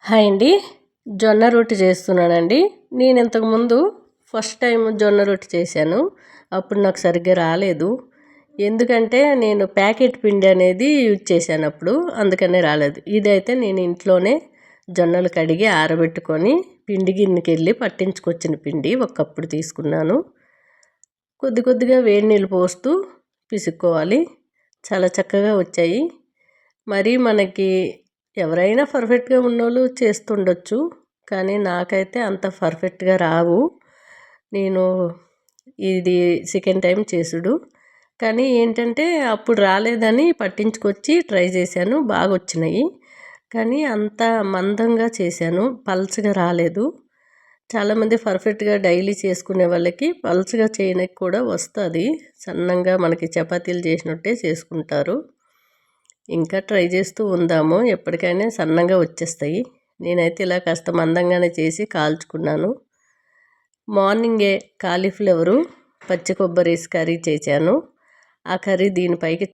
Hi అండి. జొన్న రొట్టె చేస్తున్నానండి. నేను ఇంతకుముందు ఫస్ట్ టైం జొన్న రొట్టె చేశాను. అప్పుడు నాకు సరిగ్గా రాలేదు. ఎందుకంటే నేను ప్యాకెట్ పిండి అనేది యూజ్ చేశాను అప్పుడు, అందుకనే రాలేదు. ఇదైతే నేను ఇంట్లోనే జొన్నలు కడిగి ఆరబెట్టుకొని పిండి గిన్నెకి వెళ్ళి పట్టించుకొచ్చిన పిండి ఒక కప్పుడు తీసుకున్నాను. కొద్ది కొద్దిగా వేడి నీళ్ళు పోస్తూ పిసుక్కోవాలి. చాలా చక్కగా వచ్చాయి. మరి మనకి ఎవరైనా పర్ఫెక్ట్గా ఉన్నోళ్ళు చేస్తుండొచ్చు, కానీ నాకైతే అంత పర్ఫెక్ట్గా రావు. నేను ఇది సెకండ్ టైం చేసుడు. కానీ ఏంటంటే అప్పుడు రాలేదని పట్టించుకొచ్చి ట్రై చేశాను, బాగా వచ్చినాయి. కానీ అంత మందంగా చేశాను, పల్చగా రాలేదు. చాలామంది పర్ఫెక్ట్గా డైలీ చేసుకునే వాళ్ళకి పల్చగా చేయడానికి కూడా వస్తుంది. సన్నంగా మనకి చపాతీలు చేసినట్టే చేసుకుంటారు. ఇంకా ట్రై చేస్తూ ఉందాము, ఎప్పటికైనా సన్నంగా వచ్చేస్తాయి. నేనైతే ఇలా కాస్త మందంగానే చేసి కాల్చుకున్నాను. మార్నింగే కాలీఫ్లవరు పచ్చి కొబ్బరి వేసి కర్రీ చేశాను. ఆ కర్రీ దీనిపైకి